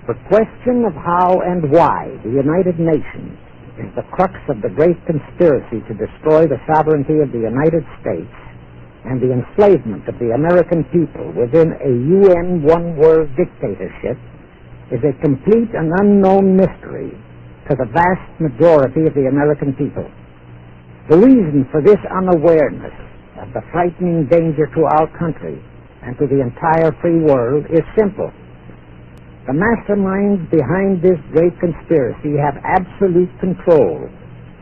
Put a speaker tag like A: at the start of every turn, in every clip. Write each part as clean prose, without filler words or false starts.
A: The question of how and why the United Nations is the crux of the great conspiracy to destroy the sovereignty of the United States and the enslavement of the American people within a UN one-world dictatorship is a complete and unknown mystery to the vast majority of the American people. The reason for this unawareness of the frightening danger to our country and to the entire free world is simple. The masterminds behind this great conspiracy have absolute control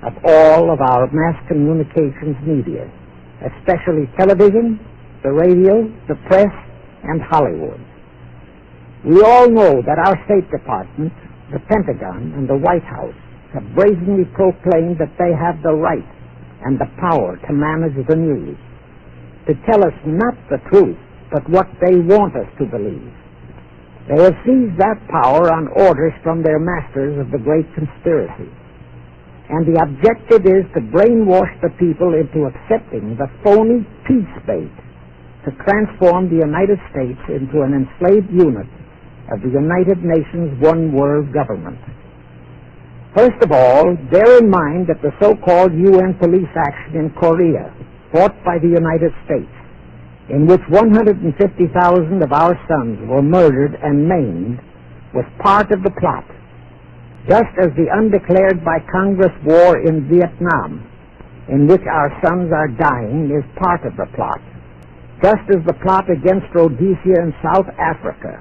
A: of all of our mass communications media, especially television, the radio, the press, and Hollywood. We all know that our State Department, the Pentagon, and the White House have brazenly proclaimed that they have the right and the power to manage the news, to tell us not the truth, but what they want us to believe. They have seized that power on orders from their masters of the great conspiracy. And the objective is to brainwash the people into accepting the phony peace bait to transform the United States into an enslaved unit of the United Nations one-world government. First of all, bear in mind that the so-called UN police action in Korea, fought by the United States, in which 150,000 of our sons were murdered and maimed, was part of the plot, just as the undeclared by Congress war in Vietnam, in which our sons are dying, is part of the plot, just as the plot against Rhodesia in South Africa,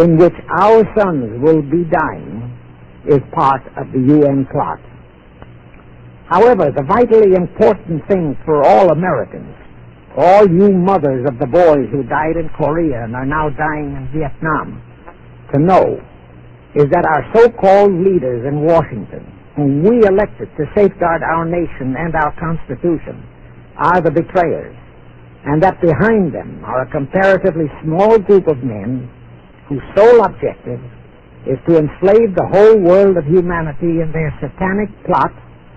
A: in which our sons will be dying, is part of the UN plot. However, the vitally important thing for all Americans, all you mothers of the boys who died in Korea and are now dying in Vietnam, to know is that our so-called leaders in Washington, whom we elected to safeguard our nation and our Constitution, are the betrayers, and that behind them are a comparatively small group of men whose sole objective is to enslave the whole world of humanity in their satanic plot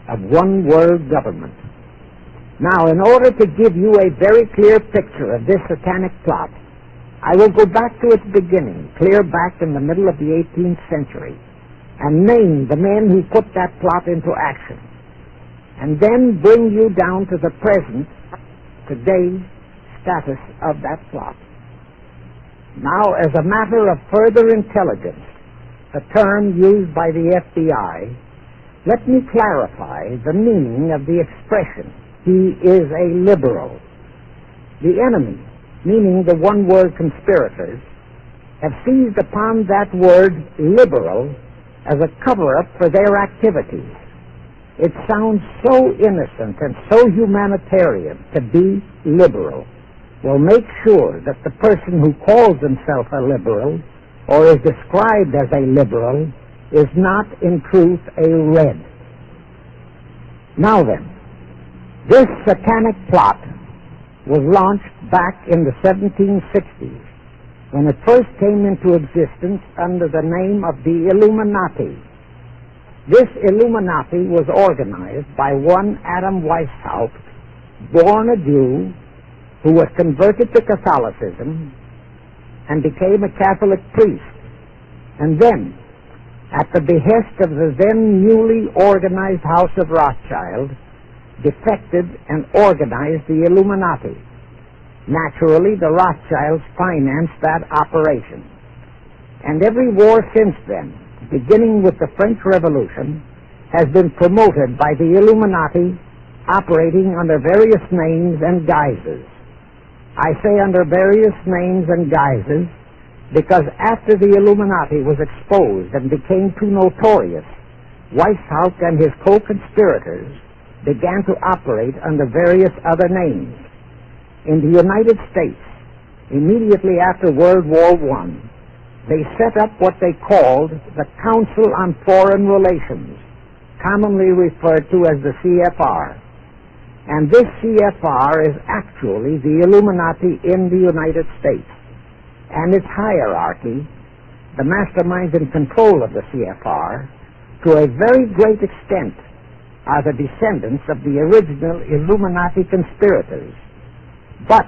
A: of one world government. Now, in order to give you a very clear picture of this satanic plot, I will go back to its beginning, clear back in the middle of the 18th century, and name the men who put that plot into action, and then bring you down to the present, today's status of that plot. Now, as a matter of further intelligence, the term used by the FBI, let me clarify the meaning of the expression, "He is a liberal." The enemy, meaning the one-word conspirators, have seized upon that word liberal as a cover-up for their activities. It sounds so innocent and so humanitarian to be liberal. Well, make sure that the person who calls himself a liberal or is described as a liberal is not in truth a red. Now then, this satanic plot was launched back in the 1760s when it first came into existence under the name of the Illuminati. This Illuminati was organized by one Adam Weishaupt, born a Jew, who was converted to Catholicism and became a Catholic priest, and then, at the behest of the then newly organized House of Rothschild, defected and organized the Illuminati. Naturally, the Rothschilds financed that operation. And every war since then, beginning with the French Revolution, has been promoted by the Illuminati, operating under various names and guises. I say under various names and guises because after the Illuminati was exposed and became too notorious, Weishaupt and his co-conspirators began to operate under various other names. In the United States, immediately after World War I, they set up what they called the Council on Foreign Relations, commonly referred to as the CFR. And this CFR is actually the Illuminati in the United States. And its hierarchy, the masterminds in control of the CFR, to a very great extent, are the descendants of the original Illuminati conspirators. But,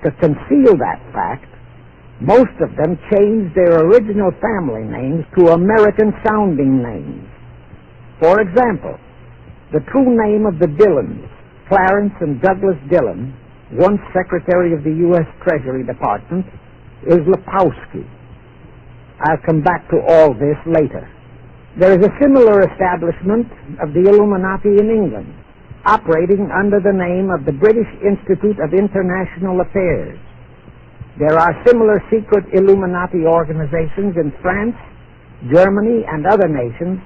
A: to conceal that fact, Most of them changed their original family names to American-sounding names. For example, the true name of the Dillons, Clarence and Douglas Dillon, once Secretary of the U.S. Treasury Department, is Lepowski. I'll come back to all this later. There is a similar establishment of the Illuminati in England, operating under the name of the British Institute of International Affairs. There are similar secret Illuminati organizations in France, Germany, and other nations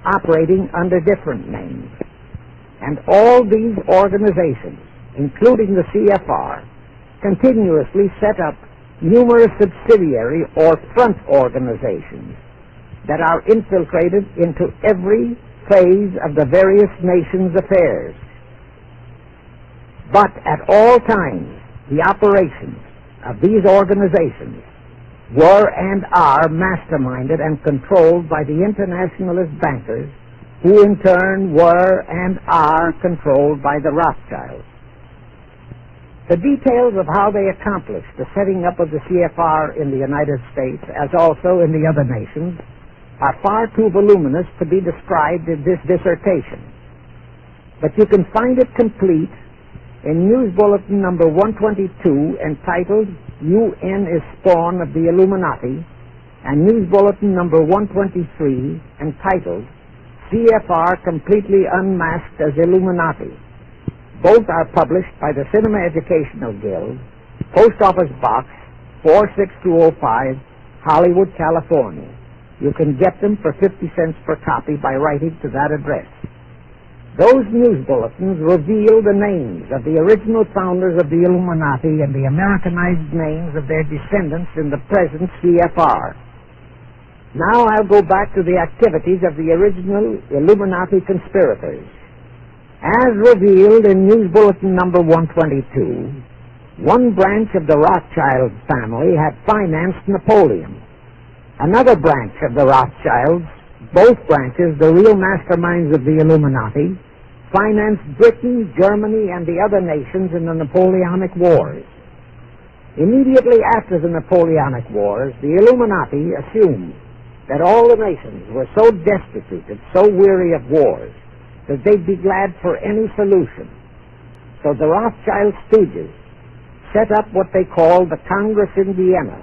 A: operating under different names. And all these organizations, including the CFR, continuously set up numerous subsidiary or front organizations that are infiltrated into every phase of the various nations' affairs. But at all times, the operations of these organizations were and are masterminded and controlled by the internationalist bankers, who in turn were and are controlled by the Rothschilds. The details of how they accomplished the setting up of the CFR in the United States, as also in the other nations, are far too voluminous to be described in this dissertation. But you can find it complete in News Bulletin number 122, entitled UN is Spawn of the Illuminati, and News Bulletin number 123, entitled CFR Completely Unmasked as Illuminati. Both are published by the Cinema Educational Guild, Post Office Box 46205, Hollywood, California. You can get them for 50 cents per copy by writing to that address. Those news bulletins reveal the names of the original founders of the Illuminati and the Americanized names of their descendants in the present CFR. Now I'll go back to the activities of the original Illuminati conspirators. As revealed in News Bulletin number 122, one branch of the Rothschild family had financed Napoleon. Another branch of the Rothschilds, both branches the real masterminds of the Illuminati, financed Britain, Germany, and the other nations in the Napoleonic Wars. Immediately after the Napoleonic Wars, the Illuminati assumed that all the nations were so destitute and so weary of wars that they'd be glad for any solution. So the Rothschild stooges set up what they called the Congress in Vienna,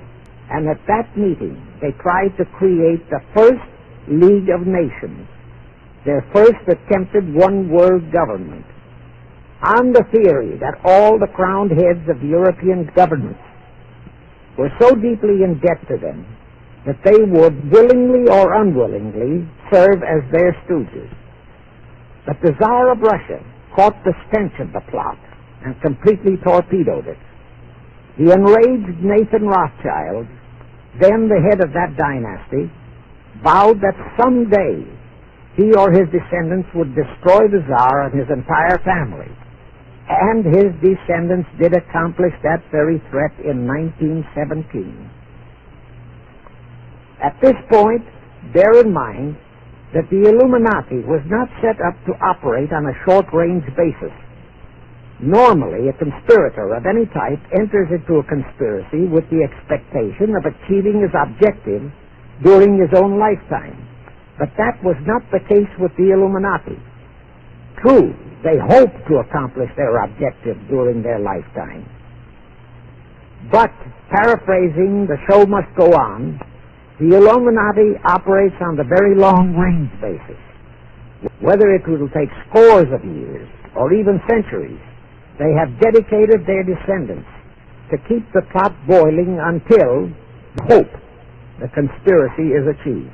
A: and at that meeting they tried to create the first League of Nations, their first attempted one-world government, on the theory that all the crowned heads of the European governments were so deeply in debt to them that they would willingly or unwillingly serve as their stooges. But the Tsar of Russia caught the stench of the plot and completely torpedoed it. The enraged Nathan Rothschild, then the head of that dynasty, vowed that someday he or his descendants would destroy the Tsar and his entire family. And his descendants did accomplish that very threat in 1917. At this point, bear in mind that the Illuminati was not set up to operate on a short-range basis. Normally, a conspirator of any type enters into a conspiracy with the expectation of achieving his objective during his own lifetime. But that was not the case with the Illuminati. True, they hoped to accomplish their objective during their lifetime. But, paraphrasing The Show Must Go On, the Illuminati operates on the very long-range basis. Whether it will take scores of years or even centuries, they have dedicated their descendants to keep the pot boiling until, hope, the conspiracy is achieved.